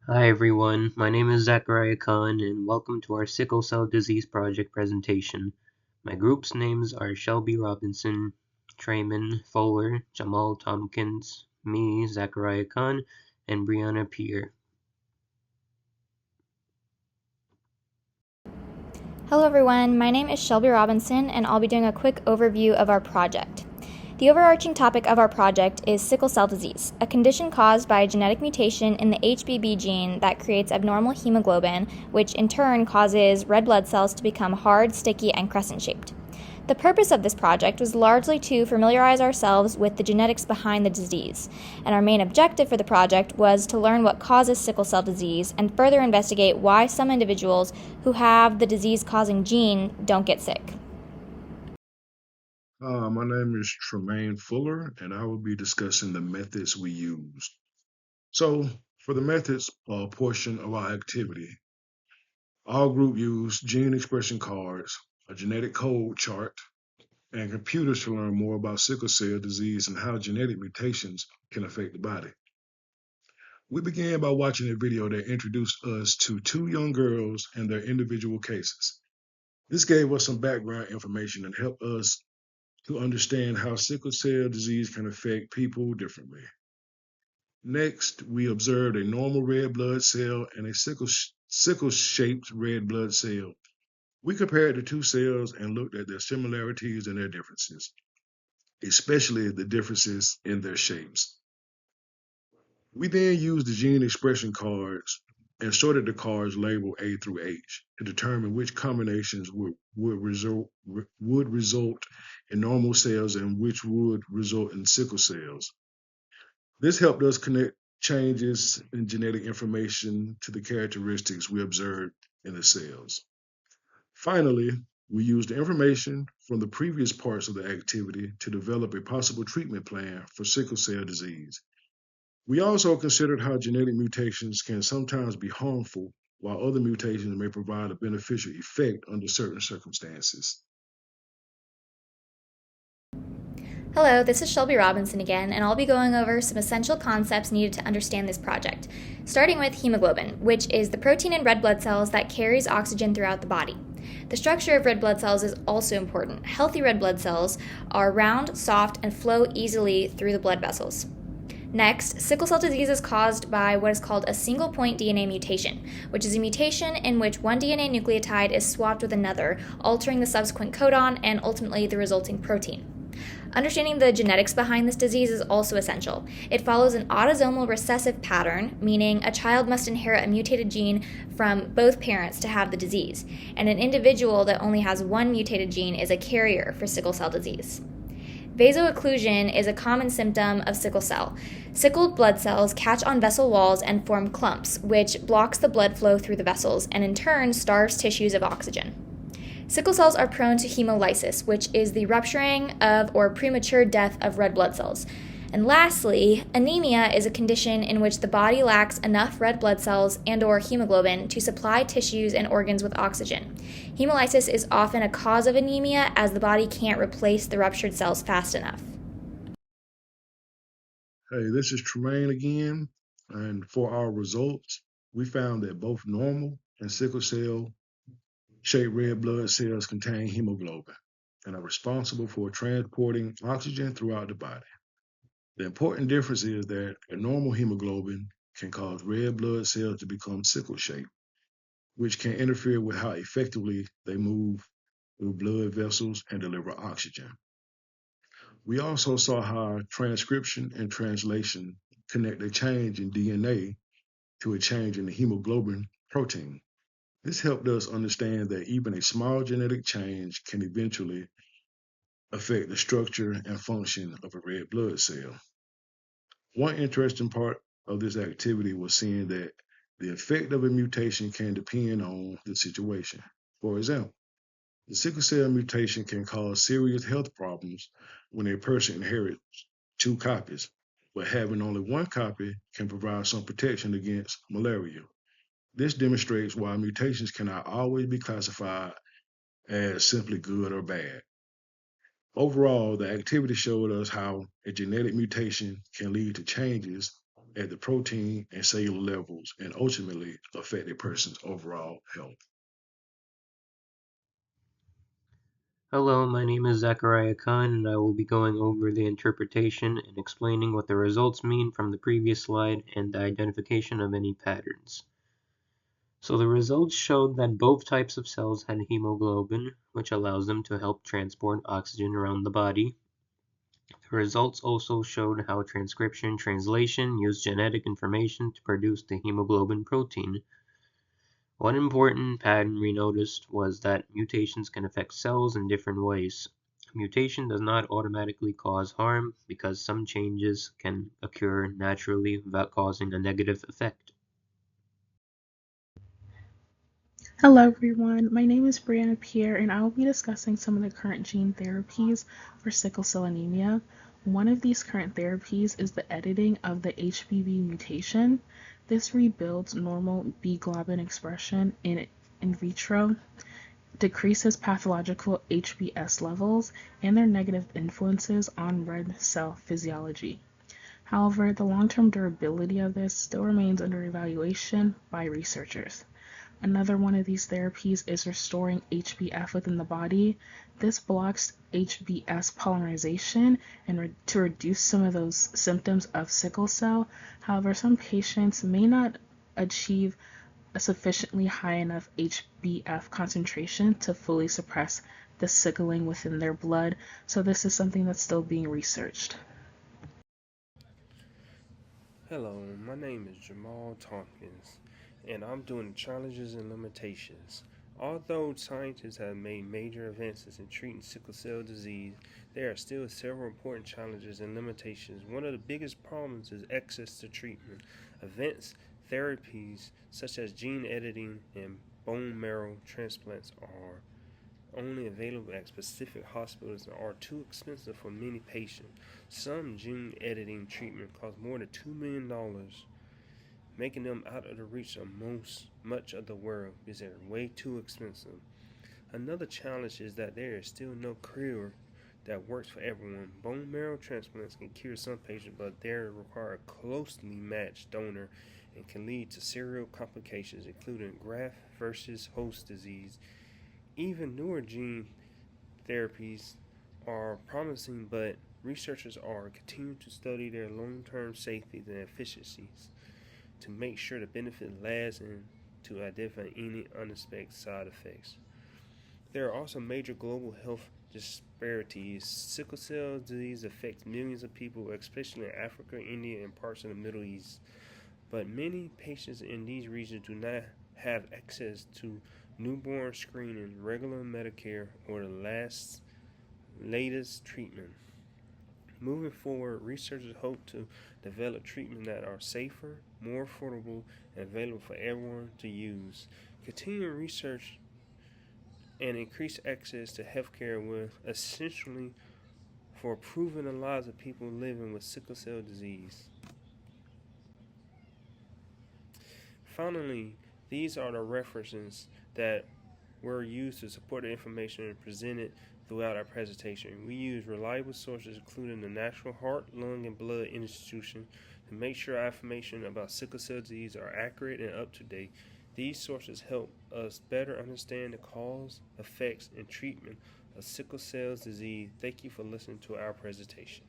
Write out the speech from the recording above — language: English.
Hi everyone, my name is Zachariah Khan and welcome to our Sickle Cell Disease Project presentation. My group's names are Shelby Robinson, Trayman Fuller, Jamal Tompkins, me, Zachariah Khan, and Brianna Peer. Hello everyone, my name is Shelby Robinson and I'll be doing a quick overview of our project. The overarching topic of our project is sickle cell disease, a condition caused by a genetic mutation in the HBB gene that creates abnormal hemoglobin, which in turn causes red blood cells to become hard, sticky, and crescent shaped. The purpose of this project was largely to familiarize ourselves with the genetics behind the disease, and our main objective for the project was to learn what causes sickle cell disease and further investigate why some individuals who have the disease causing gene don't get sick. My name is Tremaine Fuller, and I will be discussing the methods we used. So, for the methods portion of our activity, our group used gene expression cards, a genetic code chart, and computers to learn more about sickle cell disease and how genetic mutations can affect the body. We began by watching a video that introduced us to two young girls and their individual cases. This gave us some background information and helped us to understand how sickle cell disease can affect people differently. Next, we observed a normal red blood cell and a sickle-shaped red blood cell. We compared the two cells and looked at their similarities and their differences, especially the differences in their shapes. We then used the gene expression cards and sorted the cards labeled A through H to determine which combinations would result in normal cells and which would result in sickle cells. This helped us connect changes in genetic information to the characteristics we observed in the cells. Finally, we used the information from the previous parts of the activity to develop a possible treatment plan for sickle cell disease. We also considered how genetic mutations can sometimes be harmful, while other mutations may provide a beneficial effect under certain circumstances. Hello, this is Shelby Robinson again, and I'll be going over some essential concepts needed to understand this project, starting with hemoglobin, which is the protein in red blood cells that carries oxygen throughout the body. The structure of red blood cells is also important. Healthy red blood cells are round, soft, and flow easily through the blood vessels. Next, sickle cell disease is caused by what is called a single point DNA mutation, which is a mutation in which one DNA nucleotide is swapped with another, altering the subsequent codon and ultimately the resulting protein. Understanding the genetics behind this disease is also essential. It follows an autosomal recessive pattern, meaning a child must inherit a mutated gene from both parents to have the disease, and an individual that only has one mutated gene is a carrier for sickle cell disease. Vaso-occlusion is a common symptom of sickle cell. Sickled blood cells catch on vessel walls and form clumps, which blocks the blood flow through the vessels and in turn starves tissues of oxygen. Sickle cells are prone to hemolysis, which is the rupturing of or premature death of red blood cells. And lastly, anemia is a condition in which the body lacks enough red blood cells and or hemoglobin to supply tissues and organs with oxygen. Hemolysis is often a cause of anemia as the body can't replace the ruptured cells fast enough. Hey, this is Tremaine again, and for our results, we found that both normal and sickle cell shaped red blood cells contain hemoglobin and are responsible for transporting oxygen throughout the body. The important difference is that a normal hemoglobin can cause red blood cells to become sickle shaped, which can interfere with how effectively they move through blood vessels and deliver oxygen. We also saw how transcription and translation connect a change in DNA to a change in the hemoglobin protein. This helped us understand that even a small genetic change can eventually affect the structure and function of a red blood cell. One interesting part of this activity was seeing that the effect of a mutation can depend on the situation. For example, the sickle cell mutation can cause serious health problems when a person inherits two copies, but having only one copy can provide some protection against malaria. This demonstrates why mutations cannot always be classified as simply good or bad. Overall, the activity showed us how a genetic mutation can lead to changes at the protein and cellular levels and ultimately affect a person's overall health. Hello, my name is Zachariah Khan, and I will be going over the interpretation and explaining what the results mean from the previous slide and the identification of any patterns. So the results showed that both types of cells had hemoglobin, which allows them to help transport oxygen around the body. The results also showed how transcription translation used genetic information to produce the hemoglobin protein. One important pattern we noticed was that mutations can affect cells in different ways. A mutation does not automatically cause harm because some changes can occur naturally without causing a negative effect. Hello, everyone. My name is Brianna Pierre, and I will be discussing some of the current gene therapies for sickle cell anemia. One of these current therapies is the editing of the HBV mutation. This rebuilds normal B globin expression in vitro, decreases pathological HBS levels, and their negative influences on red cell physiology. However, the long-term durability of this still remains under evaluation by researchers. Another one of these therapies is restoring HbF within the body. This blocks HbS polymerization and to reduce some of those symptoms of sickle cell. However, some patients may not achieve a sufficiently high enough HbF concentration to fully suppress the sickling within their blood. So this is something that's still being researched. Hello, my name is Jamal Tompkins, and I'm doing challenges and limitations. Although scientists have made major advances in treating sickle cell disease, there are still several important challenges and limitations. One of the biggest problems is access to treatment. Advanced therapies such as gene editing and bone marrow transplants are only available at specific hospitals and are too expensive for many patients. Some gene editing treatment costs more than $2 million, making them out of the reach of much of the world because they're way too expensive. Another challenge is that there is still no cure that works for everyone. Bone marrow transplants can cure some patients, but they require a closely matched donor and can lead to serious complications, including graft versus host disease. Even newer gene therapies are promising, but researchers are continuing to study their long term safety and efficiencies to make sure the benefit lasts and to identify any unexpected side effects. There are also major global health disparities. Sickle cell disease affects millions of people, especially in Africa, India, and parts of the Middle East. But many patients in these regions do not have access to newborn screening, regular Medicare, or the latest treatment. Moving forward, researchers hope to develop treatments that are safer, more affordable, and available for everyone to use. Continuing research and increased access to healthcare will essentially for improving the lives of people living with sickle cell disease. Finally, these are the references that were used to support the information presented throughout our presentation. We use reliable sources, including the National Heart, Lung, and Blood Institution, to make sure our information about sickle cell disease are accurate and up to date. These sources help us better understand the cause, effects, and treatment of sickle cell disease. Thank you for listening to our presentation.